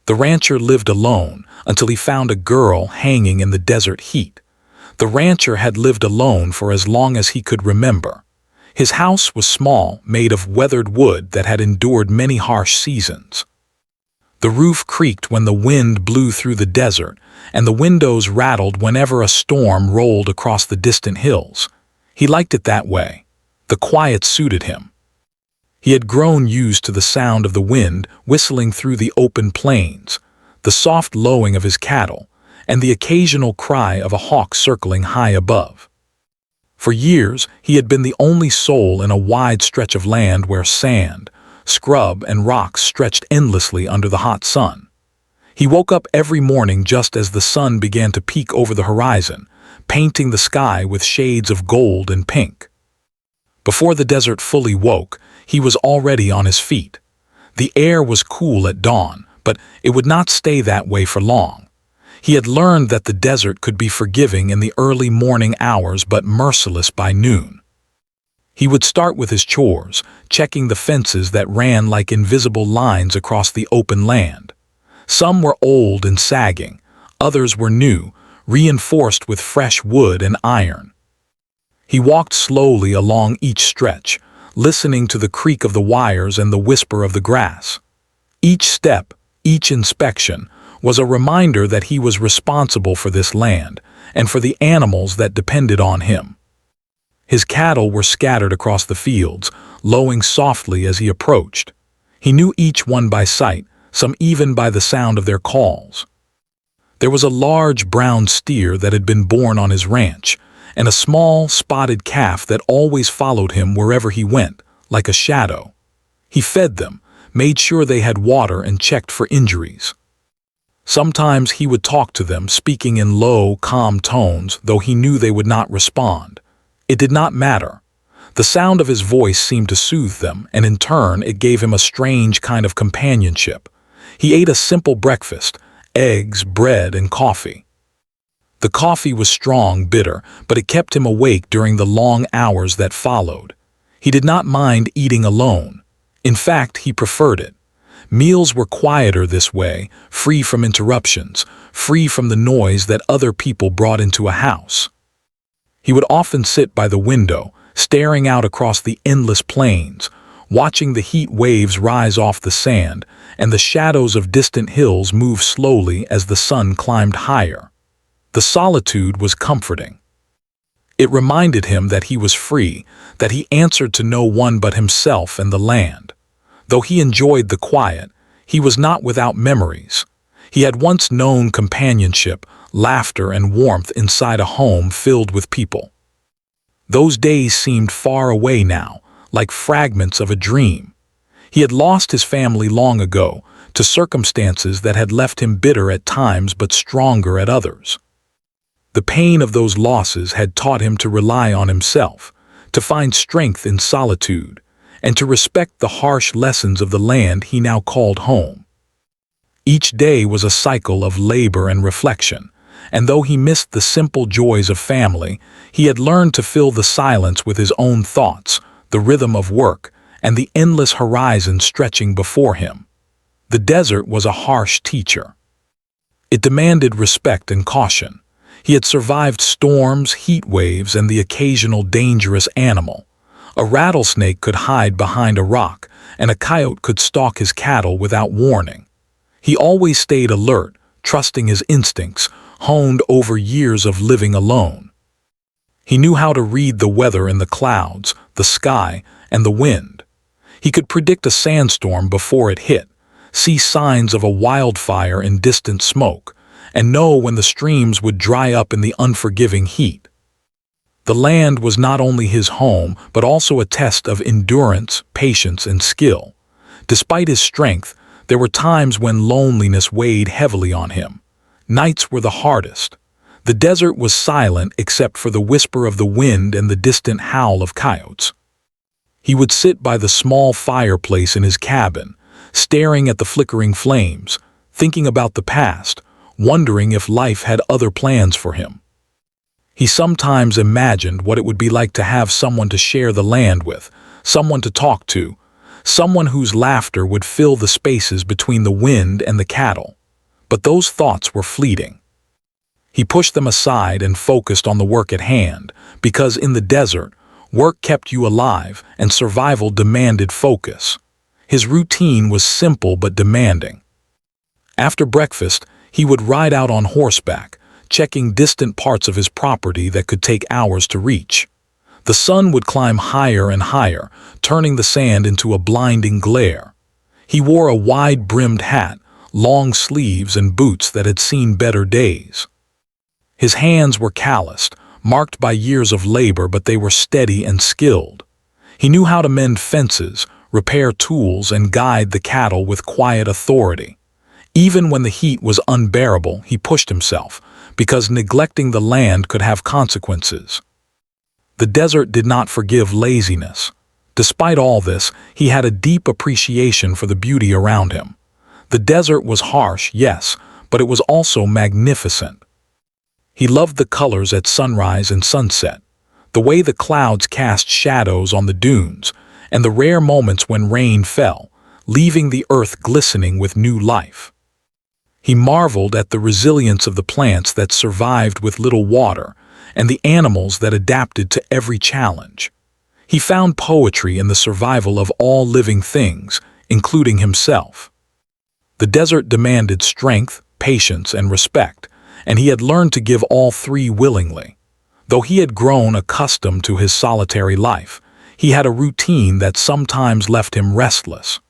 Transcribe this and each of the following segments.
The rancher lived alone until he found a girl hanging in the desert heat. The rancher had lived alone for as long as he could remember. His house was small, made of weathered wood that had endured many harsh seasons. The roof creaked when the wind blew through the desert, and the windows rattled whenever a storm rolled across the distant hills. He liked it that way. The quiet suited him. He had grown used to the sound of the wind whistling through the open plains, the soft lowing of his cattle, and the occasional cry of a hawk circling high above. For years, he had been the only soul in a wide stretch of land where sand, scrub, and rocks stretched endlessly under the hot sun. He woke up every morning just as the sun began to peek over the horizon, painting the sky with shades of gold and pink. Before the desert fully woke, he was already on his feet. The air was cool at dawn, but it would not stay that way for long. He had learned that the desert could be forgiving in the early morning hours but merciless by noon. He would start with his chores, checking the fences that ran like invisible lines across the open land. Some were old and sagging, others were new, reinforced with fresh wood and iron. He walked slowly along each stretch, listening to the creak of the wires and the whisper of the grass. Each step, each inspection, was a reminder that he was responsible for this land and for the animals that depended on him. His cattle were scattered across the fields, lowing softly as he approached. He knew each one by sight, some even by the sound of their calls. There was a large brown steer that had been born on his ranch, and a small, spotted calf that always followed him wherever he went, like a shadow. He fed them, made sure they had water, and checked for injuries. Sometimes he would talk to them, speaking in low, calm tones, though he knew they would not respond. It did not matter. The sound of his voice seemed to soothe them, and in turn it gave him a strange kind of companionship. He ate a simple breakfast, eggs, bread, and coffee. The coffee was strong, bitter, but it kept him awake during the long hours that followed. He did not mind eating alone. In fact, he preferred it. Meals were quieter this way, free from interruptions, free from the noise that other people brought into a house. He would often sit by the window, staring out across the endless plains, watching the heat waves rise off the sand and the shadows of distant hills move slowly as the sun climbed higher. The solitude was comforting. It reminded him that he was free, that he answered to no one but himself and the land. Though he enjoyed the quiet, he was not without memories. He had once known companionship, laughter, and warmth inside a home filled with people. Those days seemed far away now, like fragments of a dream. He had lost his family long ago, to circumstances that had left him bitter at times but stronger at others. The pain of those losses had taught him to rely on himself, to find strength in solitude, and to respect the harsh lessons of the land he now called home. Each day was a cycle of labor and reflection, and though he missed the simple joys of family, he had learned to fill the silence with his own thoughts, the rhythm of work, and the endless horizon stretching before him. The desert was a harsh teacher. It demanded respect and caution. He had survived storms, heat waves, and the occasional dangerous animal. A rattlesnake could hide behind a rock, and a coyote could stalk his cattle without warning. He always stayed alert, trusting his instincts, honed over years of living alone. He knew how to read the weather in the clouds, the sky, and the wind. He could predict a sandstorm before it hit, see signs of a wildfire in distant smoke, and know when the streams would dry up in the unforgiving heat. The land was not only his home, but also a test of endurance, patience, and skill. Despite his strength, there were times when loneliness weighed heavily on him. Nights were the hardest. The desert was silent except for the whisper of the wind and the distant howl of coyotes. He would sit by the small fireplace in his cabin, staring at the flickering flames, thinking about the past, wondering if life had other plans for him. He sometimes imagined what it would be like to have someone to share the land with, someone to talk to, someone whose laughter would fill the spaces between the wind and the cattle. But those thoughts were fleeting. He pushed them aside and focused on the work at hand, because in the desert, work kept you alive and survival demanded focus. His routine was simple but demanding. After breakfast, he would ride out on horseback, checking distant parts of his property that could take hours to reach. The sun would climb higher and higher, turning the sand into a blinding glare. He wore a wide-brimmed hat, long sleeves, and boots that had seen better days. His hands were calloused, marked by years of labor, but they were steady and skilled. He knew how to mend fences, repair tools, and guide the cattle with quiet authority. Even when the heat was unbearable, he pushed himself, because neglecting the land could have consequences. The desert did not forgive laziness. Despite all this, he had a deep appreciation for the beauty around him. The desert was harsh, yes, but it was also magnificent. He loved the colors at sunrise and sunset, the way the clouds cast shadows on the dunes, and the rare moments when rain fell, leaving the earth glistening with new life. He marveled at the resilience of the plants that survived with little water, and the animals that adapted to every challenge. He found poetry in the survival of all living things, including himself. The desert demanded strength, patience, and respect, and he had learned to give all three willingly. Though he had grown accustomed to his solitary life, he had a routine that sometimes left him restless.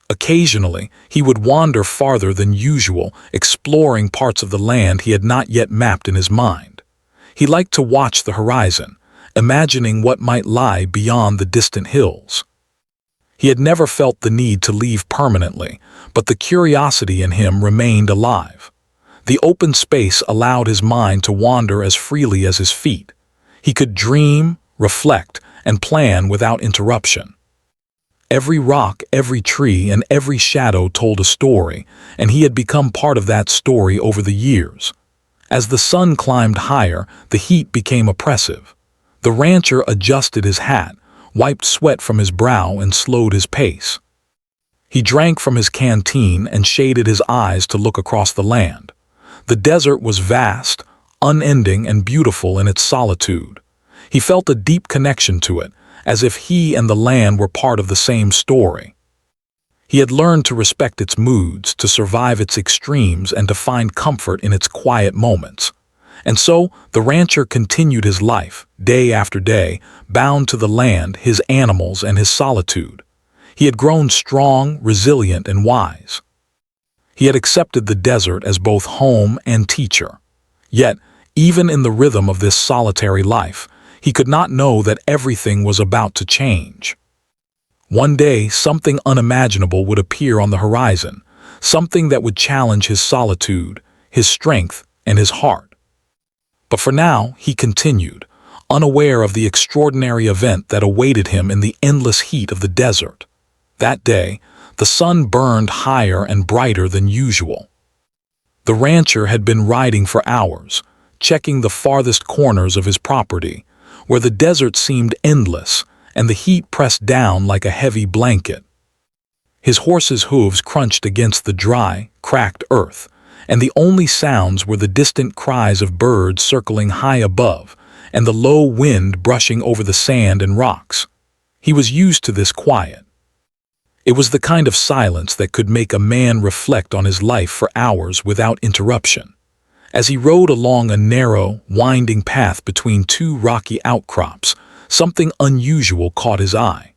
Occasionally, he would wander farther than usual, exploring parts of the land he had not yet mapped in his mind. He liked to watch the horizon, imagining what might lie beyond the distant hills. He had never felt the need to leave permanently, but the curiosity in him remained alive. The open space allowed his mind to wander as freely as his feet. He could dream, reflect, and plan without interruption. Every rock, every tree, and every shadow told a story, and he had become part of that story over the years. As the sun climbed higher, the heat became oppressive. The rancher adjusted his hat, wiped sweat from his brow, and slowed his pace. He drank from his canteen and shaded his eyes to look across the land. The desert was vast, unending, and beautiful in its solitude. He felt a deep connection to it, as if he and the land were part of the same story. He had learned to respect its moods, to survive its extremes, and to find comfort in its quiet moments. And so, the rancher continued his life, day after day, bound to the land, his animals, and his solitude. He had grown strong, resilient, and wise. He had accepted the desert as both home and teacher. Yet, even in the rhythm of this solitary life, he could not know that everything was about to change. One day, something unimaginable would appear on the horizon, something that would challenge his solitude, his strength, and his heart. But for now, he continued, unaware of the extraordinary event that awaited him in the endless heat of the desert. That day, the sun burned higher and brighter than usual. The rancher had been riding for hours, checking the farthest corners of his property, where the desert seemed endless and the heat pressed down like a heavy blanket. His horse's hooves crunched against the dry, cracked earth, and the only sounds were the distant cries of birds circling high above and the low wind brushing over the sand and rocks. He was used to this quiet. It was the kind of silence that could make a man reflect on his life for hours without interruption. As he rode along a narrow, winding path between two rocky outcrops, something unusual caught his eye.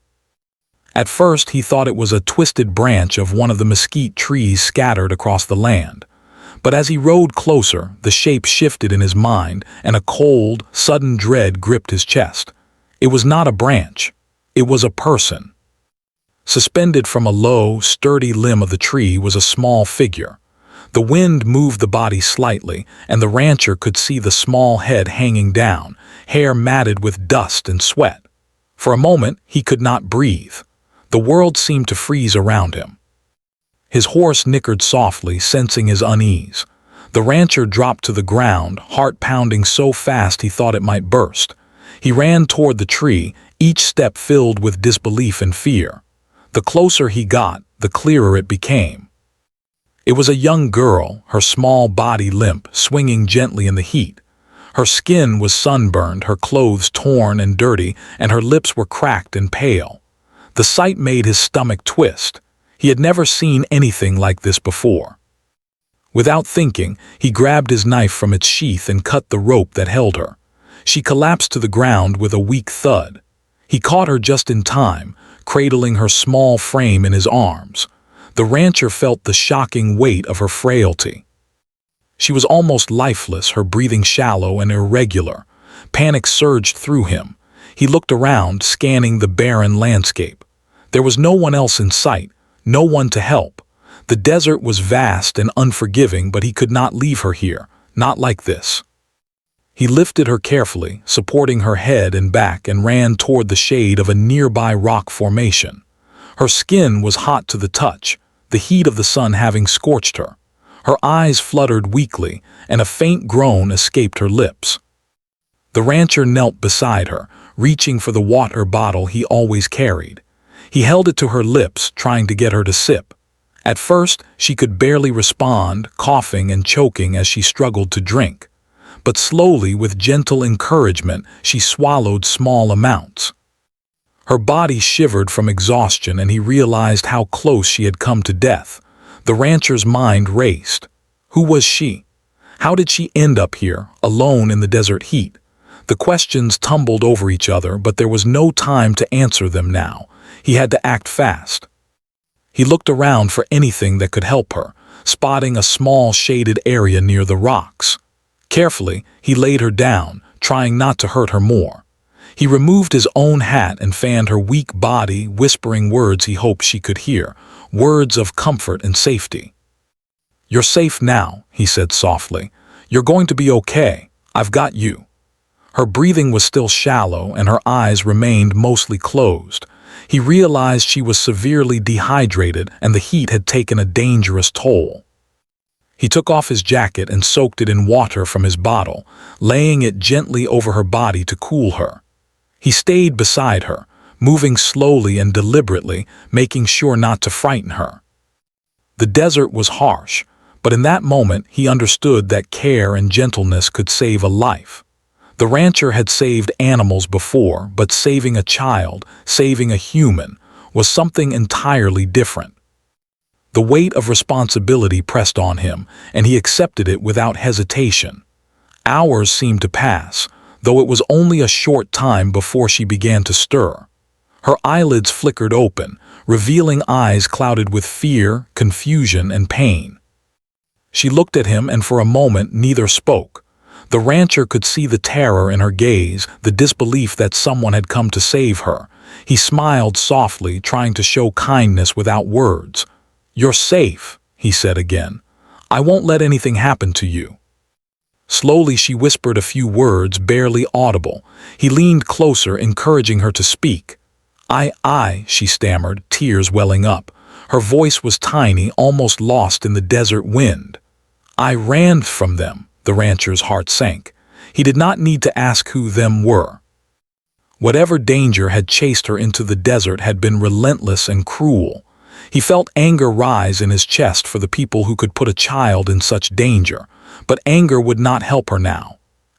At first, he thought it was a twisted branch of one of the mesquite trees scattered across the land. But as he rode closer, the shape shifted in his mind, and a cold, sudden dread gripped his chest. It was not a branch. It was a person. Suspended from a low, sturdy limb of the tree was a small figure. The wind moved the body slightly, and the rancher could see the small head hanging down, hair matted with dust and sweat. For a moment, he could not breathe. The world seemed to freeze around him. His horse nickered softly, sensing his unease. The rancher dropped to the ground, heart pounding so fast he thought it might burst. He ran toward the tree, each step filled with disbelief and fear. The closer he got, the clearer it became. It was a young girl, her small body limp, swinging gently in the heat. Her skin was sunburned, her clothes torn and dirty, and her lips were cracked and pale. The sight made his stomach twist. He had never seen anything like this before. Without thinking, he grabbed his knife from its sheath and cut the rope that held her. She collapsed to the ground with a weak thud. He caught her just in time, cradling her small frame in his arms. The rancher felt the shocking weight of her frailty. She was almost lifeless, her breathing shallow and irregular. Panic surged through him. He looked around, scanning the barren landscape. There was no one else in sight, no one to help. The desert was vast and unforgiving, but he could not leave her here, not like this. He lifted her carefully, supporting her head and back, and ran toward the shade of a nearby rock formation. Her skin was hot to the touch, the heat of the sun having scorched her. Her eyes fluttered weakly, and a faint groan escaped her lips. The rancher knelt beside her, reaching for the water bottle he always carried. He held it to her lips, trying to get her to sip. At first, she could barely respond, coughing and choking as she struggled to drink. But slowly, with gentle encouragement, she swallowed small amounts. Her body shivered from exhaustion, and he realized how close she had come to death. The rancher's mind raced. Who was she? How did she end up here, alone in the desert heat? The questions tumbled over each other, but there was no time to answer them now. He had to act fast. He looked around for anything that could help her, spotting a small shaded area near the rocks. Carefully, he laid her down, trying not to hurt her more. He removed his own hat and fanned her weak body, whispering words he hoped she could hear, words of comfort and safety. "You're safe now," he said softly. "You're going to be okay. I've got you." Her breathing was still shallow, and her eyes remained mostly closed. He realized she was severely dehydrated, and the heat had taken a dangerous toll. He took off his jacket and soaked it in water from his bottle, laying it gently over her body to cool her. He stayed beside her, moving slowly and deliberately, making sure not to frighten her. The desert was harsh, but in that moment he understood that care and gentleness could save a life. The rancher had saved animals before, but saving a child, saving a human, was something entirely different. The weight of responsibility pressed on him, and he accepted it without hesitation. Hours seemed to pass, though it was only a short time before she began to stir. Her eyelids flickered open, revealing eyes clouded with fear, confusion, and pain. She looked at him, and for a moment neither spoke. The rancher could see the terror in her gaze, the disbelief that someone had come to save her. He smiled softly, trying to show kindness without words. "You're safe," he said again. "I won't let anything happen to you." Slowly she whispered a few words, barely audible. He leaned closer, encouraging her to speak. I, she stammered, tears welling up. Her voice was tiny, almost lost in the desert wind. "I ran from them." The rancher's heart sank. He did not need to ask who them were. Whatever danger had chased her into the desert had been relentless and cruel. He felt anger rise in his chest for the people who could put a child in such danger. But anger would not help her now.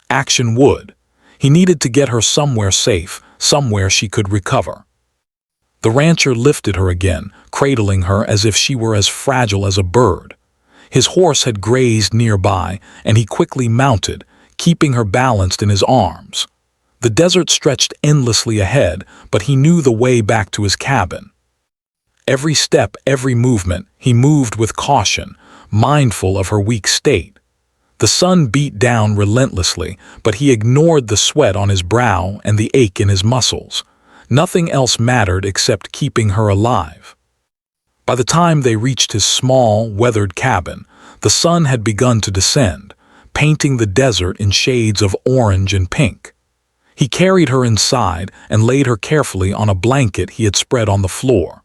Action would. He needed to get her somewhere safe, somewhere she could recover. The rancher lifted her again, cradling her as if she were as fragile as a bird. His horse had grazed nearby, and he quickly mounted, keeping her balanced in his arms. The desert stretched endlessly ahead, but he knew the way back to his cabin. Every step, every movement, he moved with caution, mindful of her weak state. The sun beat down relentlessly, but he ignored the sweat on his brow and the ache in his muscles. Nothing else mattered except keeping her alive. By the time they reached his small, weathered cabin, the sun had begun to descend, painting the desert in shades of orange and pink. He carried her inside and laid her carefully on a blanket he had spread on the floor.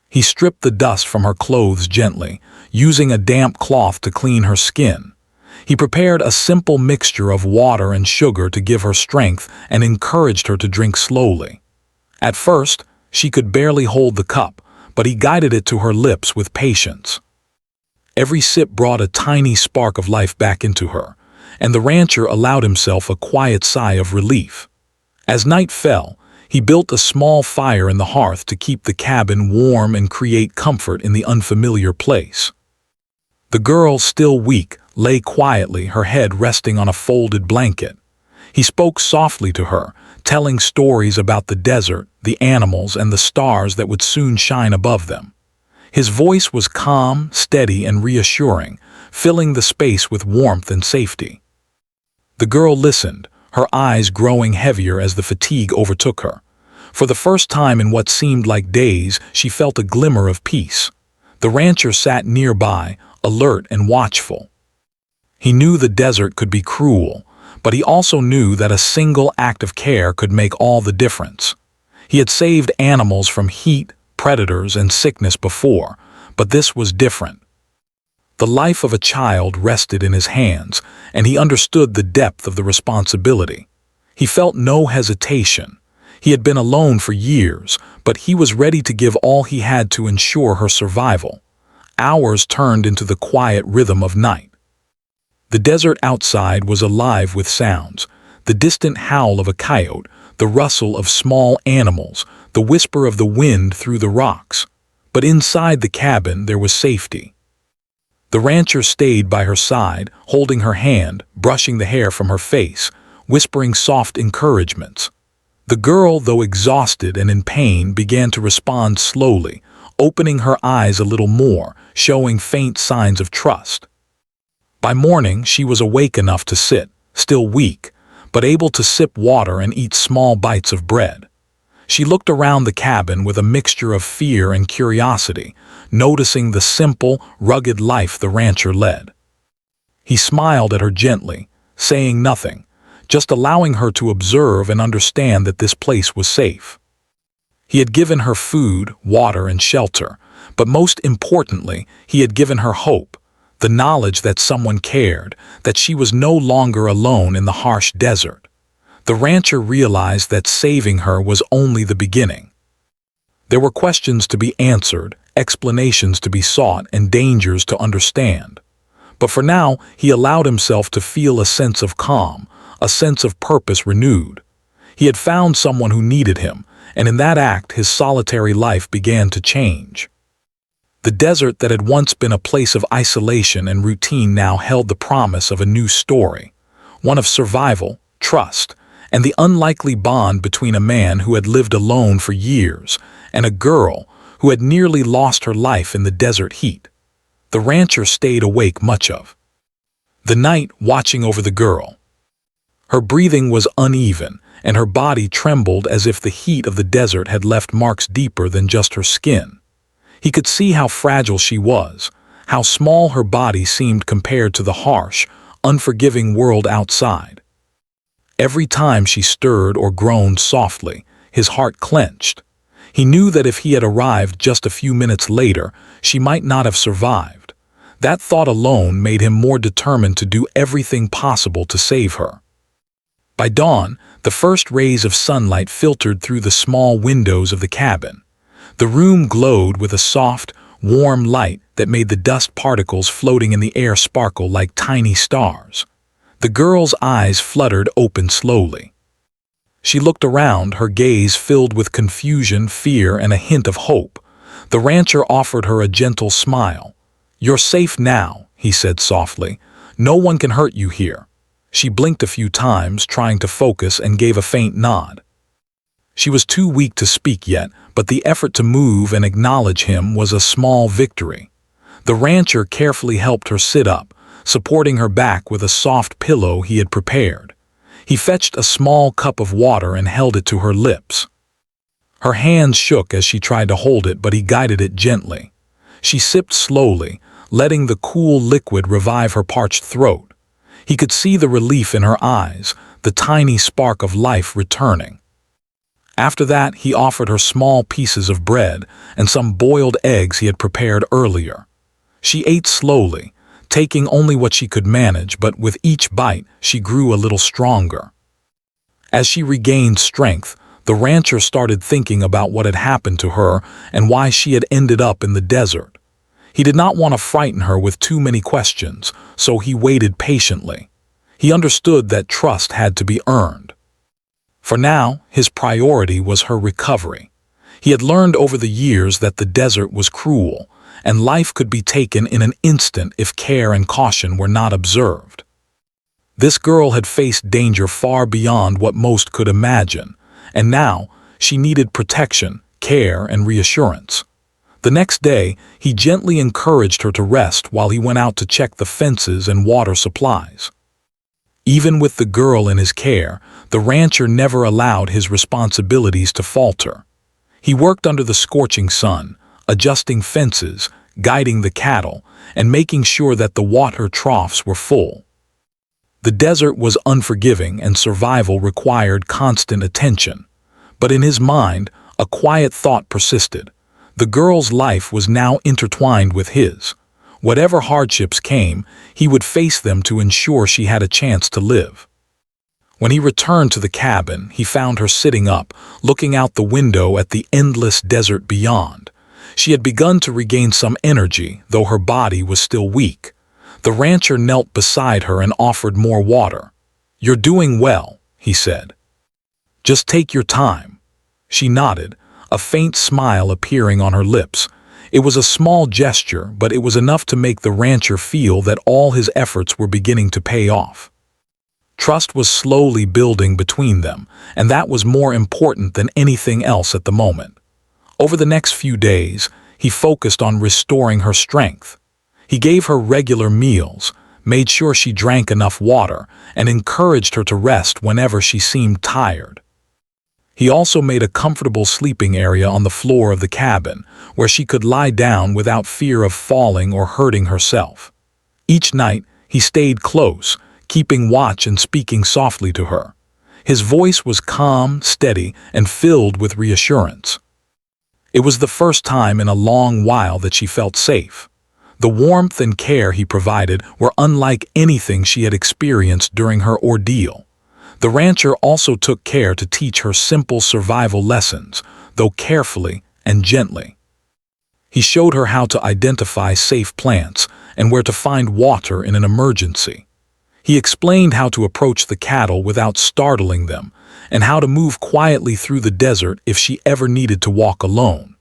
He stripped the dust from her clothes gently, using a damp cloth to clean her skin. He prepared a simple mixture of water and sugar to give her strength and encouraged her to drink slowly. At first, She could barely hold the cup, but he guided it to her lips with patience. Every sip brought a tiny spark of life back into her, and the rancher allowed himself a quiet sigh of relief. As night fell, he built a small fire in the hearth to keep the cabin warm and create comfort in the unfamiliar place. The girl, still weak, lay quietly, her head resting on a folded blanket. He spoke softly to her, telling stories about the desert, the animals, and the stars that would soon shine above them. His voice was calm, steady, and reassuring, filling the space with warmth and safety. The girl listened, her eyes growing heavier as the fatigue overtook her. For the first time in what seemed like days, she felt a glimmer of peace. The rancher sat nearby, alert and watchful. He knew the desert could be cruel, but he also knew that a single act of care could make all the difference. He had saved animals from heat, predators, and sickness before, but this was different. The life of a child rested in his hands, and he understood the depth of the responsibility. He felt no hesitation. He had been alone for years, but he was ready to give all he had to ensure her survival. Hours turned into the quiet rhythm of night. The desert outside was alive with sounds: the distant howl of a coyote, the rustle of small animals, the whisper of the wind through the rocks. But inside the cabin there was safety. The rancher stayed by her side, holding her hand, brushing the hair from her face, whispering soft encouragements. The girl, though exhausted and in pain, began to respond slowly, opening her eyes a little more, showing faint signs of trust. By morning, she was awake enough to sit, still weak, but able to sip water and eat small bites of bread. She looked around the cabin with a mixture of fear and curiosity, noticing the simple, rugged life the rancher led. He smiled at her gently, saying nothing, just allowing her to observe and understand that this place was safe. He had given her food, water, and shelter, but most importantly, he had given her hope, the knowledge that someone cared, that she was no longer alone in the harsh desert. The rancher realized that saving her was only the beginning. There were questions to be answered, explanations to be sought, and dangers to understand. But for now, he allowed himself to feel a sense of calm, a sense of purpose renewed. He had found someone who needed him, and in that act his solitary life began to change. The desert that had once been a place of isolation and routine now held the promise of a new story, one of survival, trust, and the unlikely bond between a man who had lived alone for years and a girl who had nearly lost her life in the desert heat. The rancher stayed awake much of the night, watching over the girl. Her breathing was uneven, and her body trembled as if the heat of the desert had left marks deeper than just her skin. He could see how fragile she was, how small her body seemed compared to the harsh, unforgiving world outside. Every time she stirred or groaned softly, his heart clenched. He knew that if he had arrived just a few minutes later, she might not have survived. That thought alone made him more determined to do everything possible to save her. By dawn, the first rays of sunlight filtered through the small windows of the cabin. The room glowed with a soft, warm light that made the dust particles floating in the air sparkle like tiny stars. The girl's eyes fluttered open slowly. She looked around, her gaze filled with confusion, fear, and a hint of hope. The rancher offered her a gentle smile. "You're safe now," he said softly. "No one can hurt you here." She blinked a few times, trying to focus, and gave a faint nod. She was too weak to speak yet, but the effort to move and acknowledge him was a small victory. The rancher carefully helped her sit up, supporting her back with a soft pillow he had prepared. He fetched a small cup of water and held it to her lips. Her hands shook as she tried to hold it, but he guided it gently. She sipped slowly, letting the cool liquid revive her parched throat. He could see the relief in her eyes, the tiny spark of life returning. After that, he offered her small pieces of bread and some boiled eggs he had prepared earlier. She ate slowly, taking only what she could manage, but with each bite she grew a little stronger. As she regained strength, The rancher started thinking about what had happened to her and why she had ended up in the desert. He did not want to frighten her with too many questions, so he waited patiently. He understood that trust had to be earned. For now, his priority was her recovery. He had learned over the years that the desert was cruel, and life could be taken in an instant if care and caution were not observed. This girl had faced danger far beyond what most could imagine, and now she needed protection, care, and reassurance. The next day, he gently encouraged her to rest while he went out to check the fences and water supplies. Even with the girl in his care, the rancher never allowed his responsibilities to falter. He worked under the scorching sun, adjusting fences, guiding the cattle, and making sure that the water troughs were full. The desert was unforgiving and survival required constant attention. But in his mind, a quiet thought persisted. The girl's life was now intertwined with his. Whatever hardships came, he would face them to ensure she had a chance to live. When he returned to the cabin, he found her sitting up, looking out the window at the endless desert beyond. She had begun to regain some energy, though her body was still weak. The rancher knelt beside her and offered more water. "You're doing well," he said. "Just take your time." She nodded, a faint smile appearing on her lips. It was a small gesture, but it was enough to make the rancher feel that all his efforts were beginning to pay off. Trust was slowly building between them, and that was more important than anything else at the moment. Over the next few days, he focused on restoring her strength. He gave her regular meals, made sure she drank enough water, and encouraged her to rest whenever she seemed tired. He also made a comfortable sleeping area on the floor of the cabin, where she could lie down without fear of falling or hurting herself. Each night, he stayed close, keeping watch and speaking softly to her. His voice was calm, steady, and filled with reassurance. It was the first time in a long while that she felt safe. The warmth and care he provided were unlike anything she had experienced during her ordeal. The rancher also took care to teach her simple survival lessons, though carefully and gently. He showed her how to identify safe plants and where to find water in an emergency. He explained how to approach the cattle without startling them, and how to move quietly through the desert if she ever needed to walk alone.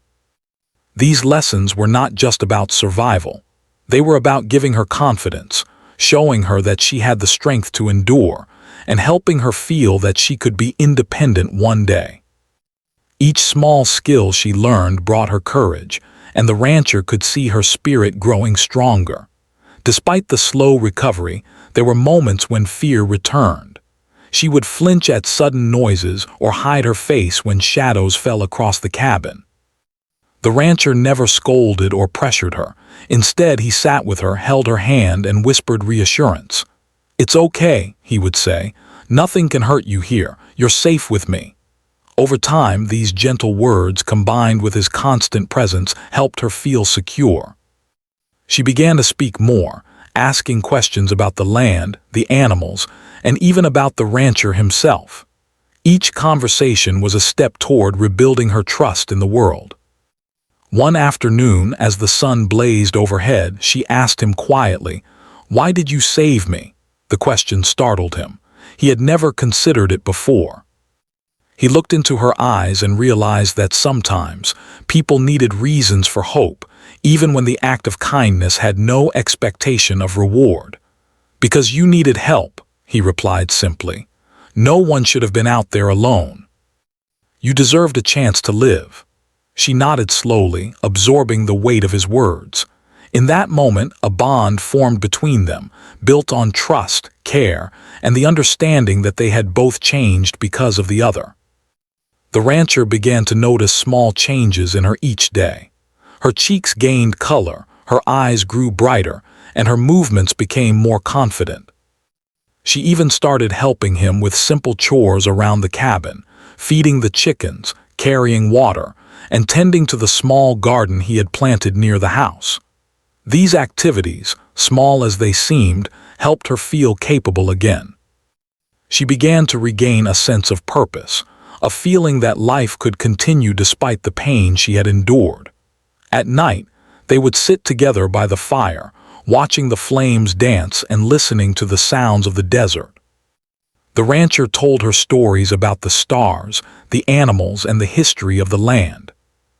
These lessons were not just about survival. They were about giving her confidence, showing her that she had the strength to endure, and helping her feel that she could be independent one day. Each small skill she learned brought her courage, and the rancher could see her spirit growing stronger. Despite the slow recovery, there were moments when fear returned. She would flinch at sudden noises or hide her face when shadows fell across the cabin. The rancher never scolded or pressured her. Instead, he sat with her, held her hand, and whispered reassurance. "It's okay," he would say. "Nothing can hurt you here. You're safe with me." Over time, these gentle words, combined with his constant presence, helped her feel secure. She began to speak more, asking questions about the land, the animals, and even about the rancher himself. Each conversation was a step toward rebuilding her trust in the world. One afternoon, as the sun blazed overhead, she asked him quietly, "Why did you save me?" The question startled him. He had never considered it before. He looked into her eyes and realized that sometimes people needed reasons for hope, even when the act of kindness had no expectation of reward. "Because you needed help," he replied simply. "No one should have been out there alone. You deserved a chance to live." She nodded slowly, absorbing the weight of his words. In that moment, a bond formed between them, built on trust, care, and the understanding that they had both changed because of the other. The rancher began to notice small changes in her each day. Her cheeks gained color, her eyes grew brighter, and her movements became more confident. She even started helping him with simple chores around the cabin, feeding the chickens, carrying water, and tending to the small garden he had planted near the house. These activities, small as they seemed, helped her feel capable again. She began to regain a sense of purpose, a feeling that life could continue despite the pain she had endured. At night, they would sit together by the fire, watching the flames dance and listening to the sounds of the desert. The rancher told her stories about the stars, the animals, and the history of the land.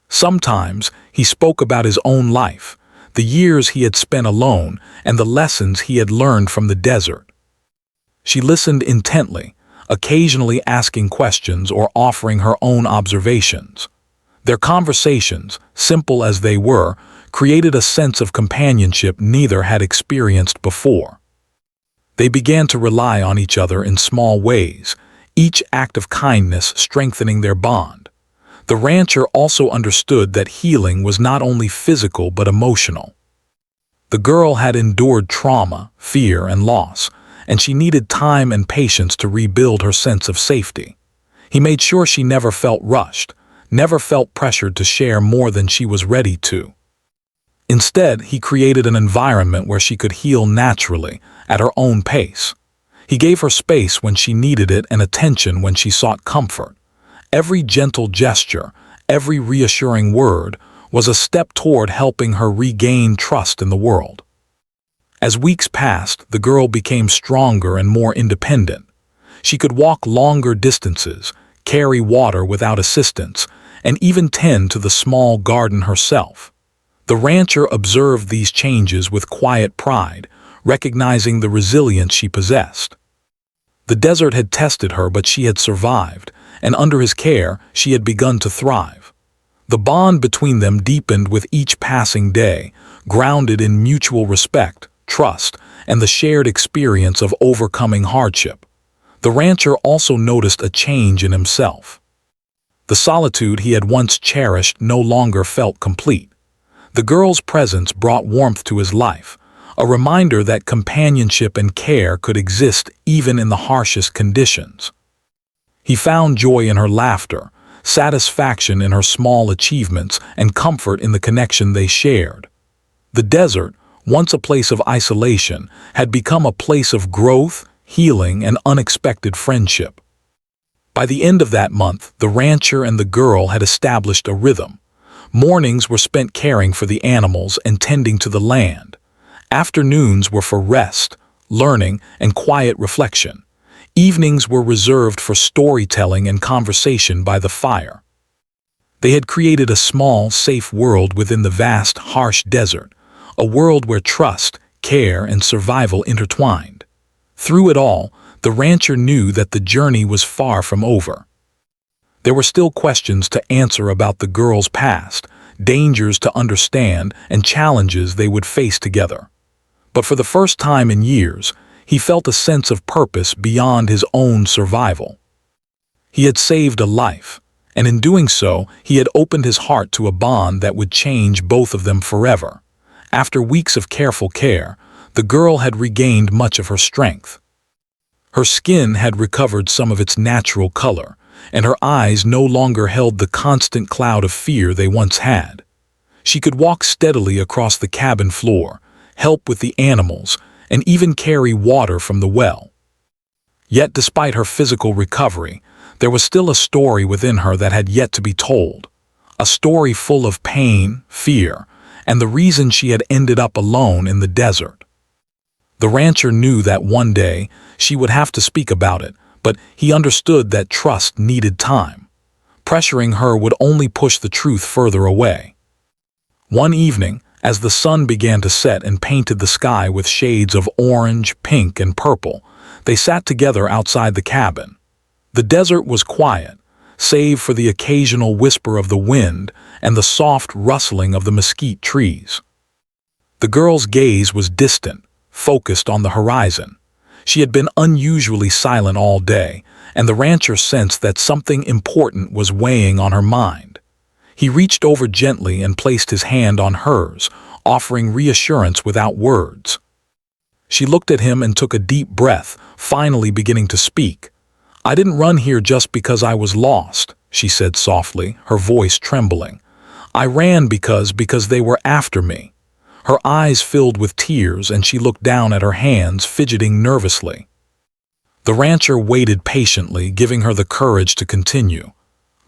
Sometimes he spoke about his own life, the years he had spent alone, and the lessons he had learned from the desert. She listened intently, occasionally asking questions or offering her own observations. Their conversations, simple as they were, created a sense of companionship neither had experienced before. They began to rely on each other in small ways, each act of kindness strengthening their bond. The rancher also understood that healing was not only physical but emotional. The girl had endured trauma, fear, and loss, and she needed time and patience to rebuild her sense of safety. He made sure she never felt rushed, never felt pressured to share more than she was ready to. Instead, he created an environment where she could heal naturally, at her own pace. He gave her space when she needed it and attention when she sought comfort. Every gentle gesture, every reassuring word, was a step toward helping her regain trust in the world. As weeks passed, the girl became stronger and more independent. She could walk longer distances, carry water without assistance, and even tend to the small garden herself. The rancher observed these changes with quiet pride, recognizing the resilience she possessed. The desert had tested her, but she had survived, and under his care, she had begun to thrive. The bond between them deepened with each passing day, grounded in mutual respect, trust, and the shared experience of overcoming hardship. The rancher also noticed a change in himself. The solitude he had once cherished no longer felt complete. The girl's presence brought warmth to his life, a reminder that companionship and care could exist even in the harshest conditions. He found joy in her laughter, satisfaction in her small achievements, and comfort in the connection they shared. The desert, once a place of isolation, had become a place of growth, healing, and unexpected friendship. By the end of that month, the rancher and the girl had established a rhythm. Mornings were spent caring for the animals and tending to the land. Afternoons were for rest, learning, and quiet reflection. Evenings were reserved for storytelling and conversation by the fire. They had created a small, safe world within the vast, harsh desert, a world where trust, care, and survival intertwined. Through it all, the rancher knew that the journey was far from over. There were still questions to answer about the girl's past, dangers to understand, and challenges they would face together. But for the first time in years, he felt a sense of purpose beyond his own survival. He had saved a life, and in doing so, he had opened his heart to a bond that would change both of them forever. After weeks of careful care, the girl had regained much of her strength. Her skin had recovered some of its natural color, and her eyes no longer held the constant cloud of fear they once had. She could walk steadily across the cabin floor, help with the animals, and even carry water from the well. Yet despite her physical recovery, there was still a story within her that had yet to be told. A story full of pain, fear, and the reason she had ended up alone in the desert. The rancher knew that one day she would have to speak about it, but he understood that trust needed time. Pressuring her would only push the truth further away. One evening, as the sun began to set and painted the sky with shades of orange, pink, and purple, they sat together outside the cabin. The desert was quiet, save for the occasional whisper of the wind and the soft rustling of the mesquite trees. The girl's gaze was distant, focused on the horizon. She had been unusually silent all day, and the rancher sensed that something important was weighing on her mind. He reached over gently and placed his hand on hers, offering reassurance without words. She looked at him and took a deep breath, finally beginning to speak. "I didn't run here just because I was lost," she said softly, her voice trembling. "I ran because they were after me." Her eyes filled with tears and she looked down at her hands, fidgeting nervously. The rancher waited patiently, giving her the courage to continue.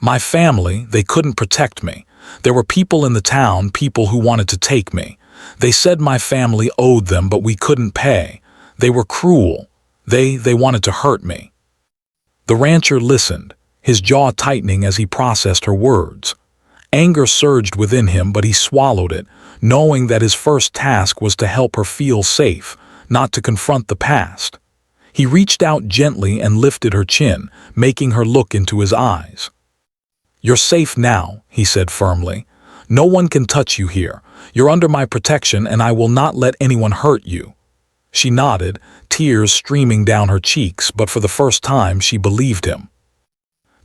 My family, they couldn't protect me. There were people in the town, people who wanted to take me. They said my family owed them, but we couldn't pay. They were cruel. They wanted to hurt me. The rancher listened, his jaw tightening as he processed her words. Anger surged within him, but he swallowed it, knowing that his first task was to help her feel safe, not to confront the past. He reached out gently and lifted her chin, making her look into his eyes. "You're safe now," he said firmly. "No one can touch you here. You're under my protection, and I will not let anyone hurt you." She nodded, tears streaming down her cheeks, but for the first time she believed him.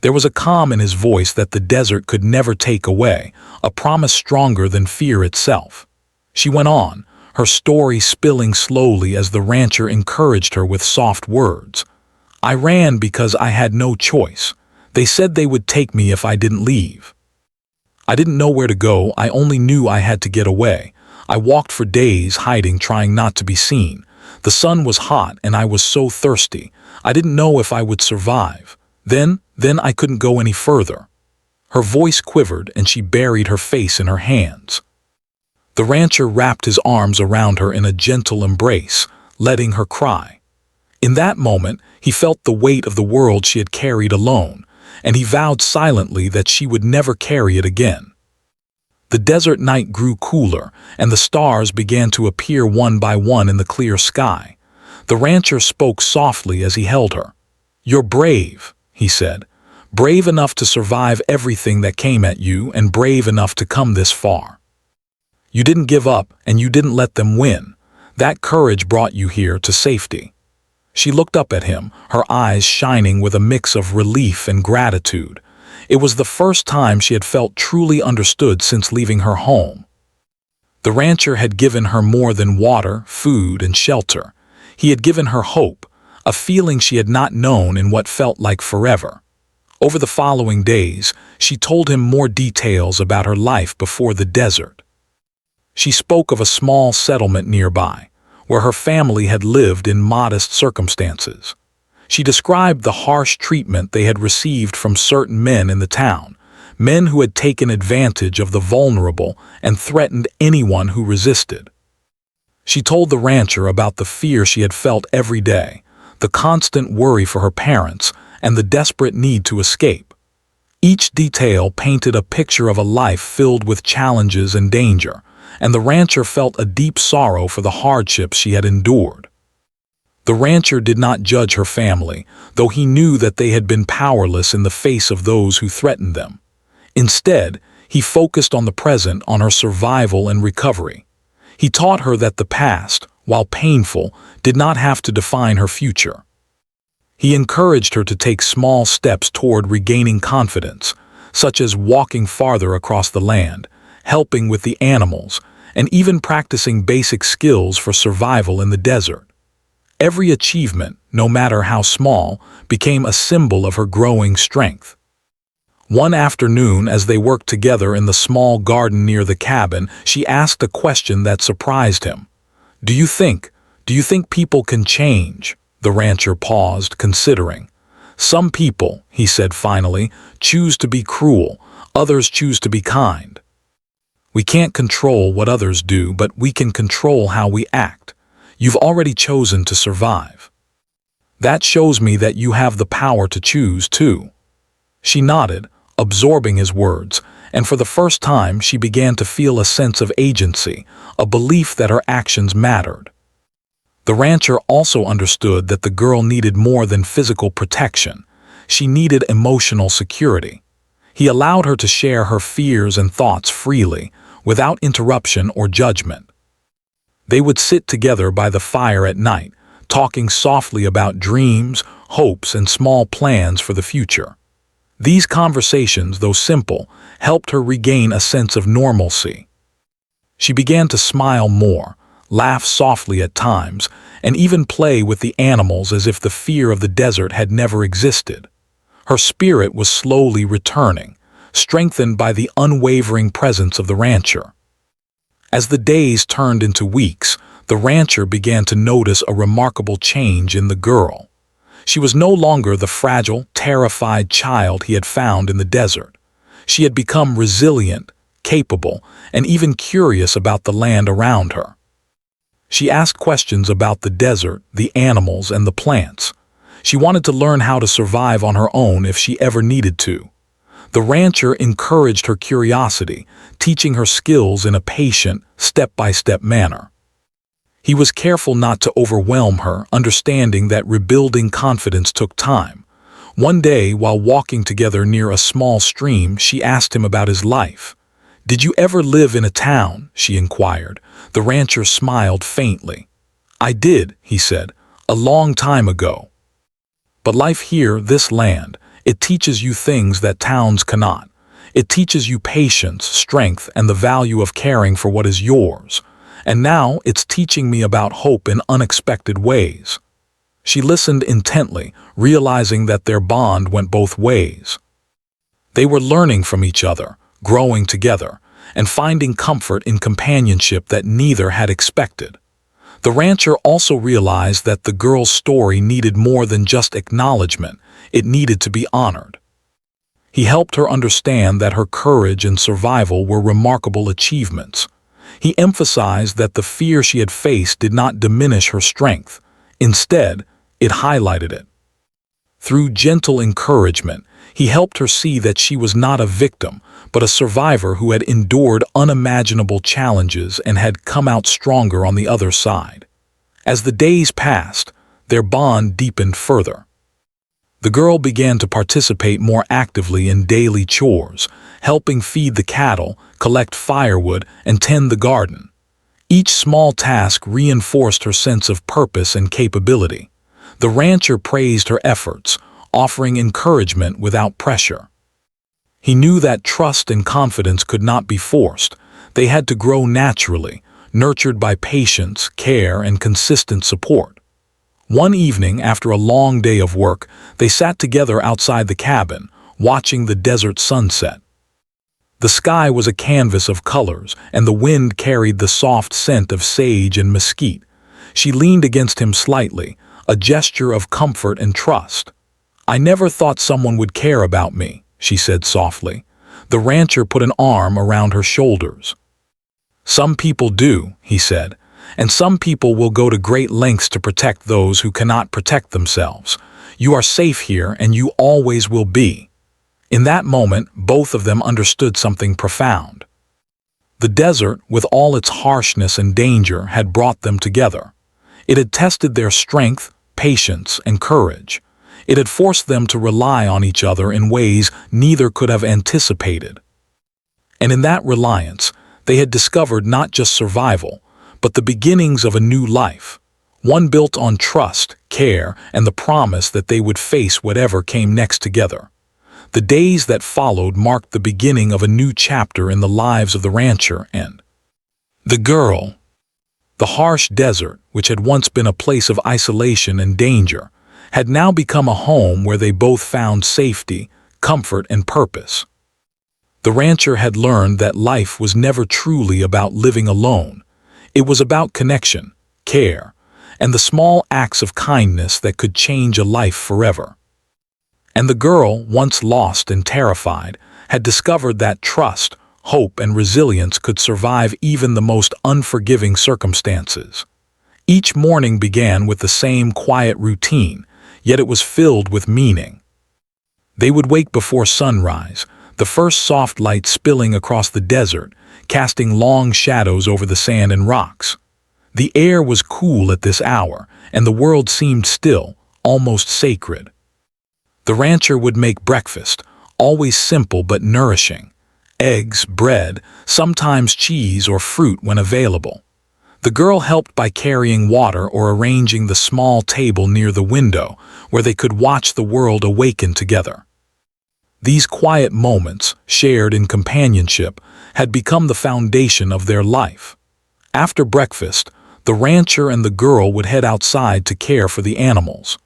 There was a calm in his voice that the desert could never take away, a promise stronger than fear itself. She went on, her story spilling slowly as the rancher encouraged her with soft words. "I ran because I had no choice. They said they would take me if I didn't leave. I didn't know where to go, I only knew I had to get away. I walked for days hiding, trying not to be seen. The sun was hot and I was so thirsty. I didn't know if I would survive. Then I couldn't go any further." Her voice quivered and she buried her face in her hands. The rancher wrapped his arms around her in a gentle embrace, letting her cry. In that moment, he felt the weight of the world she had carried alone, and he vowed silently that she would never carry it again. The desert night grew cooler, and the stars began to appear one by one in the clear sky. The rancher spoke softly as he held her. "You're brave," he said. "Brave enough to survive everything that came at you, and brave enough to come this far. You didn't give up, and you didn't let them win. That courage brought you here to safety." She looked up at him, her eyes shining with a mix of relief and gratitude. It was the first time she had felt truly understood since leaving her home. The rancher had given her more than water, food, and shelter. He had given her hope, a feeling she had not known in what felt like forever. Over the following days, she told him more details about her life before the desert. She spoke of a small settlement nearby, where her family had lived in modest circumstances. She described the harsh treatment they had received from certain men in the town, men who had taken advantage of the vulnerable and threatened anyone who resisted. She told the rancher about the fear she had felt every day, the constant worry for her parents, and the desperate need to escape. Each detail painted a picture of a life filled with challenges and danger, and the rancher felt a deep sorrow for the hardships she had endured. The rancher did not judge her family, though he knew that they had been powerless in the face of those who threatened them. Instead, he focused on the present, on her survival and recovery. He taught her that the past, while painful, did not have to define her future. He encouraged her to take small steps toward regaining confidence, such as walking farther across the land, helping with the animals, and even practicing basic skills for survival in the desert. Every achievement, no matter how small, became a symbol of her growing strength. One afternoon, as they worked together in the small garden near the cabin, she asked a question that surprised him. Do you think people can change?" The rancher paused, considering. "Some people," he said finally, "choose to be cruel, others choose to be kind. We can't control what others do, but we can control how we act. You've already chosen to survive. That shows me that you have the power to choose, too." She nodded, absorbing his words, and for the first time she began to feel a sense of agency, a belief that her actions mattered. The rancher also understood that the girl needed more than physical protection. She needed emotional security. He allowed her to share her fears and thoughts freely, without interruption or judgment. They would sit together by the fire at night, talking softly about dreams, hopes, and small plans for the future. These conversations, though simple, helped her regain a sense of normalcy. She began to smile more, laugh softly at times, and even play with the animals as if the fear of the desert had never existed. Her spirit was slowly returning, strengthened by the unwavering presence of the rancher. As the days turned into weeks, the rancher began to notice a remarkable change in the girl. She was no longer the fragile, terrified child he had found in the desert. She had become resilient, capable, and even curious about the land around her. She asked questions about the desert, the animals, and the plants. She wanted to learn how to survive on her own if she ever needed to. The rancher encouraged her curiosity, teaching her skills in a patient, step-by-step manner. He was careful not to overwhelm her, understanding that rebuilding confidence took time. One day, while walking together near a small stream, she asked him about his life. "Did you ever live in a town?" she inquired. The rancher smiled faintly. "I did," he said, "a long time ago. But life here, this land, it teaches you things that towns cannot. It teaches you patience, strength, and the value of caring for what is yours. And now it's teaching me about hope in unexpected ways." She listened intently, realizing that their bond went both ways. They were learning from each other, growing together, and finding comfort in companionship that neither had expected. The rancher also realized that the girl's story needed more than just acknowledgement, it needed to be honored. He helped her understand that her courage and survival were remarkable achievements. He emphasized that the fear she had faced did not diminish her strength. Instead, it highlighted it. Through gentle encouragement, he helped her see that she was not a victim, but a survivor who had endured unimaginable challenges and had come out stronger on the other side. As the days passed, their bond deepened further. The girl began to participate more actively in daily chores, helping feed the cattle, collect firewood, and tend the garden. Each small task reinforced her sense of purpose and capability. The rancher praised her efforts, offering encouragement without pressure. He knew that trust and confidence could not be forced. They had to grow naturally, nurtured by patience, care, and consistent support. One evening, after a long day of work, they sat together outside the cabin, watching the desert sunset. The sky was a canvas of colors, and the wind carried the soft scent of sage and mesquite. She leaned against him slightly, a gesture of comfort and trust. "I never thought someone would care about me," she said softly. The rancher put an arm around her shoulders. "Some people do," he said, "and some people will go to great lengths to protect those who cannot protect themselves. You are safe here, and you always will be." In that moment, both of them understood something profound. The desert, with all its harshness and danger, had brought them together. It had tested their strength, patience, and courage. It had forced them to rely on each other in ways neither could have anticipated. And in that reliance, they had discovered not just survival, but the beginnings of a new life, one built on trust, care, and the promise that they would face whatever came next together. The days that followed marked the beginning of a new chapter in the lives of the rancher and the girl. The harsh desert, which had once been a place of isolation and danger, had now become a home where they both found safety, comfort, and purpose. The rancher had learned that life was never truly about living alone. It was about connection, care, and the small acts of kindness that could change a life forever. And the girl, once lost and terrified, had discovered that trust, hope, and resilience could survive even the most unforgiving circumstances. Each morning began with the same quiet routine, yet it was filled with meaning. They would wake before sunrise, the first soft light spilling across the desert, casting long shadows over the sand and rocks. The air was cool at this hour, and the world seemed still, almost sacred. The rancher would make breakfast, always simple but nourishing. Eggs, bread, sometimes cheese or fruit when available. The girl helped by carrying water or arranging the small table near the window, where they could watch the world awaken together. These quiet moments, shared in companionship, had become the foundation of their life. After breakfast, the rancher and the girl would head outside to care for the animals.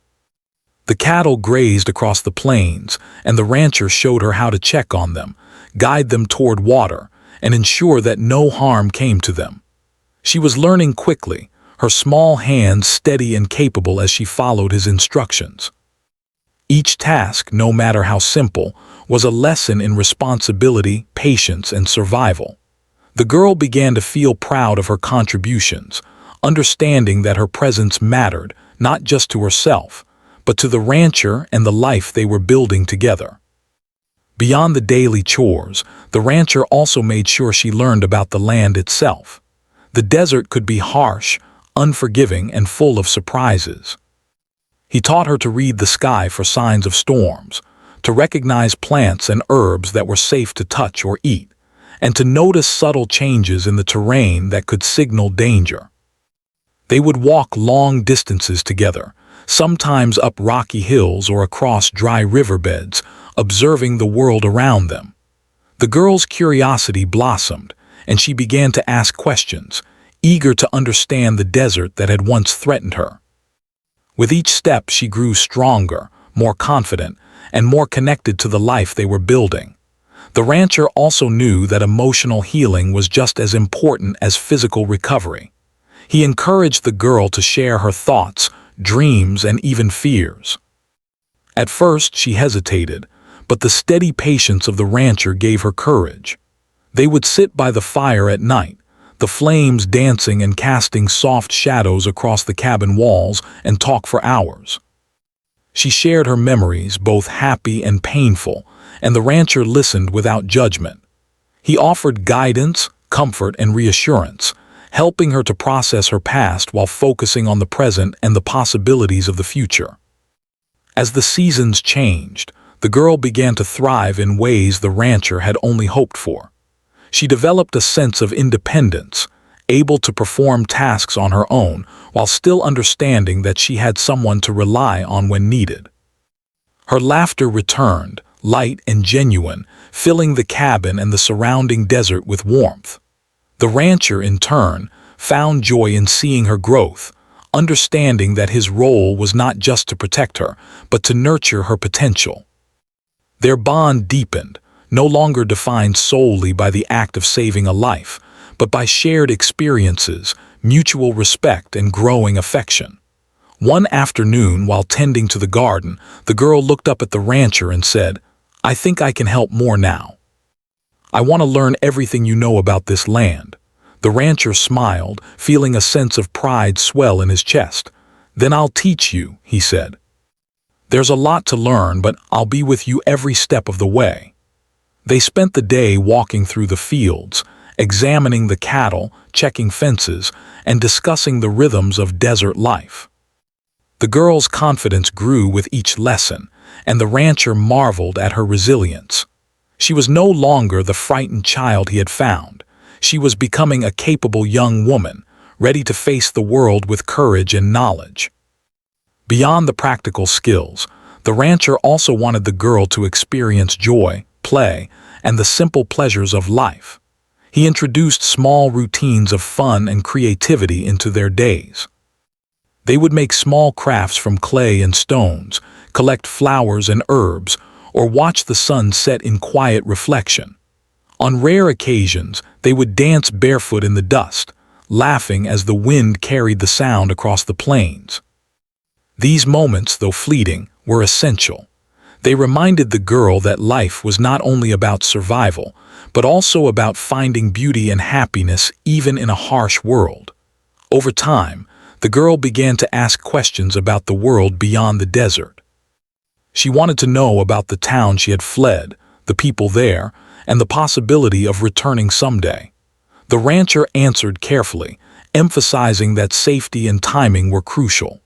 The cattle grazed across the plains, and the rancher showed her how to check on them, guide them toward water, and ensure that no harm came to them. She was learning quickly, her small hands steady and capable as she followed his instructions. Each task, no matter how simple, was a lesson in responsibility, patience, and survival. The girl began to feel proud of her contributions, understanding that her presence mattered not just to herself, but to the rancher and the life they were building together. Beyond the daily chores, the rancher also made sure she learned about the land itself. The desert could be harsh, unforgiving, and full of surprises. He taught her to read the sky for signs of storms, to recognize plants and herbs that were safe to touch or eat, and to notice subtle changes in the terrain that could signal danger. They would walk long distances together, sometimes up rocky hills or across dry riverbeds, observing the world around them. The girl's curiosity blossomed, and she began to ask questions, eager to understand the desert that had once threatened her. With each step, she grew stronger, more confident, and more connected to the life they were building. The rancher also knew that emotional healing was just as important as physical recovery. He encouraged the girl to share her thoughts, dreams, and even fears. At first, she hesitated, but the steady patience of the rancher gave her courage. They would sit by the fire at night, the flames dancing and casting soft shadows across the cabin walls, and talk for hours. She shared her memories, both happy and painful, and the rancher listened without judgment. He offered guidance, comfort, and reassurance, helping her to process her past while focusing on the present and the possibilities of the future. As the seasons changed, the girl began to thrive in ways the rancher had only hoped for. She developed a sense of independence, able to perform tasks on her own while still understanding that she had someone to rely on when needed. Her laughter returned, light and genuine, filling the cabin and the surrounding desert with warmth. The rancher, in turn, found joy in seeing her growth, understanding that his role was not just to protect her, but to nurture her potential. Their bond deepened, no longer defined solely by the act of saving a life, but by shared experiences, mutual respect, and growing affection. One afternoon, while tending to the garden, the girl looked up at the rancher and said, "I think I can help more now. I want to learn everything you know about this land." The rancher smiled, feeling a sense of pride swell in his chest. "Then I'll teach you," he said. "There's a lot to learn, but I'll be with you every step of the way." They spent the day walking through the fields, examining the cattle, checking fences, and discussing the rhythms of desert life. The girl's confidence grew with each lesson, and the rancher marveled at her resilience. She was no longer the frightened child he had found. She was becoming a capable young woman, ready to face the world with courage and knowledge. Beyond the practical skills, the rancher also wanted the girl to experience joy, play, and the simple pleasures of life. He introduced small routines of fun and creativity into their days. They would make small crafts from clay and stones, collect flowers and herbs, or watch the sun set in quiet reflection. On rare occasions, they would dance barefoot in the dust, laughing as the wind carried the sound across the plains. These moments, though fleeting, were essential. They reminded the girl that life was not only about survival, but also about finding beauty and happiness even in a harsh world. Over time, the girl began to ask questions about the world beyond the desert. She wanted to know about the town she had fled, the people there, and the possibility of returning someday. The rancher answered carefully, emphasizing that safety and timing were crucial.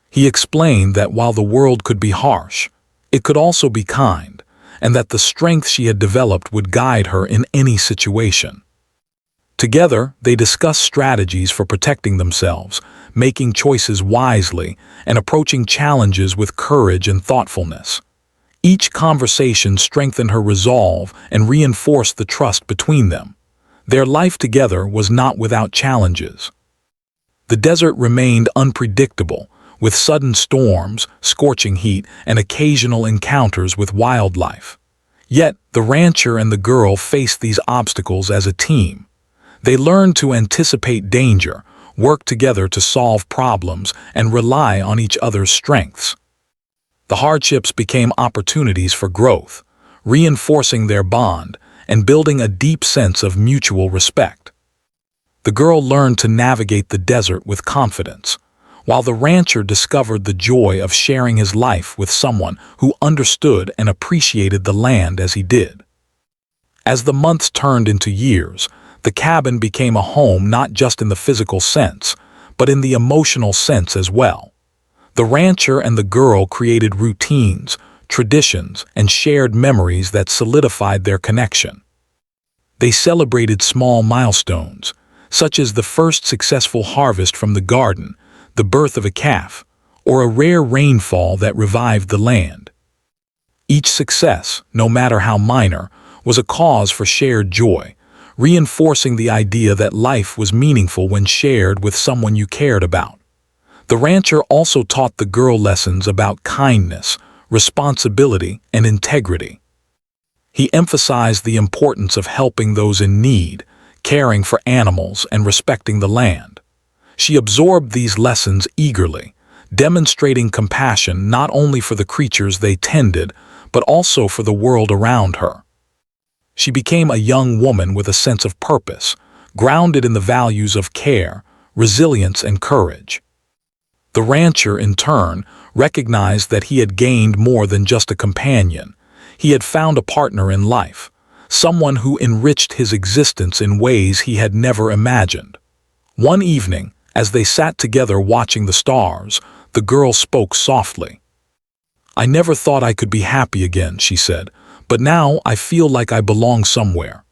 He explained that while the world could be harsh, it could also be kind, and that the strength she had developed would guide her in any situation. Together, they discussed strategies for protecting themselves, making choices wisely, and approaching challenges with courage and thoughtfulness. Each conversation strengthened her resolve and reinforced the trust between them. Their life together was not without challenges. The desert remained unpredictable, with sudden storms, scorching heat, and occasional encounters with wildlife. Yet, the rancher and the girl faced these obstacles as a team. They learned to anticipate danger, work together to solve problems, and rely on each other's strengths. The hardships became opportunities for growth, reinforcing their bond and building a deep sense of mutual respect. The girl learned to navigate the desert with confidence, while the rancher discovered the joy of sharing his life with someone who understood and appreciated the land as he did. As the months turned into years, the cabin became a home not just in the physical sense, but in the emotional sense as well. The rancher and the girl created routines, traditions, and shared memories that solidified their connection. They celebrated small milestones, such as the first successful harvest from the garden, the birth of a calf, or a rare rainfall that revived the land. Each success, no matter how minor, was a cause for shared joy, reinforcing the idea that life was meaningful when shared with someone you cared about. The rancher also taught the girl lessons about kindness, responsibility, and integrity. He emphasized the importance of helping those in need, caring for animals, and respecting the land. She absorbed these lessons eagerly, demonstrating compassion not only for the creatures they tended, but also for the world around her. She became a young woman with a sense of purpose, grounded in the values of care, resilience, and courage. The rancher, in turn, recognized that he had gained more than just a companion. He had found a partner in life, someone who enriched his existence in ways he had never imagined. One evening, as they sat together watching the stars, the girl spoke softly. "I never thought I could be happy again," she said, "but now I feel like I belong somewhere."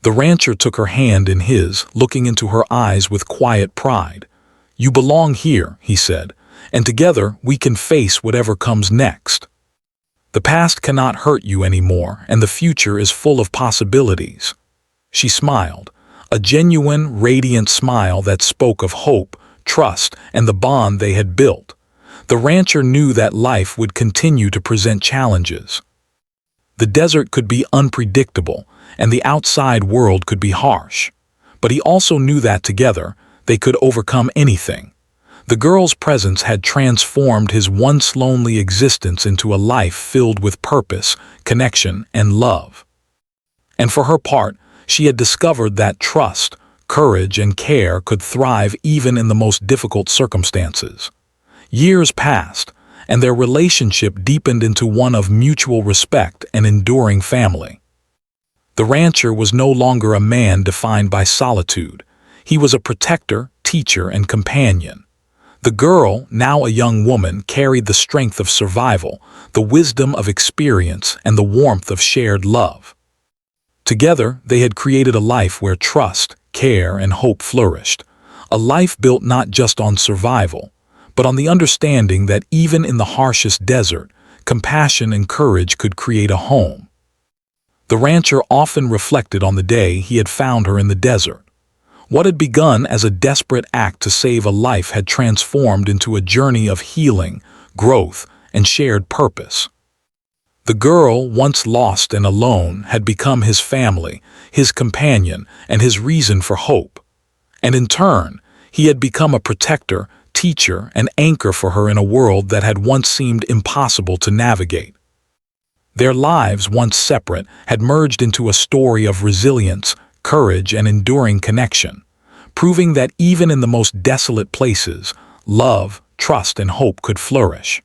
The rancher took her hand in his, looking into her eyes with quiet pride. "You belong here," he said, "and together we can face whatever comes next. The past cannot hurt you anymore, and the future is full of possibilities." She smiled, a genuine, radiant smile that spoke of hope, trust, and the bond they had built. The rancher knew that life would continue to present challenges. The desert could be unpredictable, and the outside world could be harsh. But he also knew that together, they could overcome anything. The girl's presence had transformed his once lonely existence into a life filled with purpose, connection, and love. And for her part, she had discovered that trust, courage, and care could thrive even in the most difficult circumstances. Years passed, and their relationship deepened into one of mutual respect and enduring family. The rancher was no longer a man defined by solitude. He was a protector, teacher, and companion. The girl, now a young woman, carried the strength of survival, the wisdom of experience, and the warmth of shared love. Together, they had created a life where trust, care, and hope flourished, a life built not just on survival, but on the understanding that even in the harshest desert, compassion and courage could create a home. The rancher often reflected on the day he had found her in the desert. What had begun as a desperate act to save a life had transformed into a journey of healing, growth, and shared purpose. The girl, once lost and alone, had become his family, his companion, and his reason for hope. And in turn, he had become a protector, teacher, and anchor for her in a world that had once seemed impossible to navigate. Their lives, once separate, had merged into a story of resilience, courage, and enduring connection, proving that even in the most desolate places, love, trust, and hope could flourish.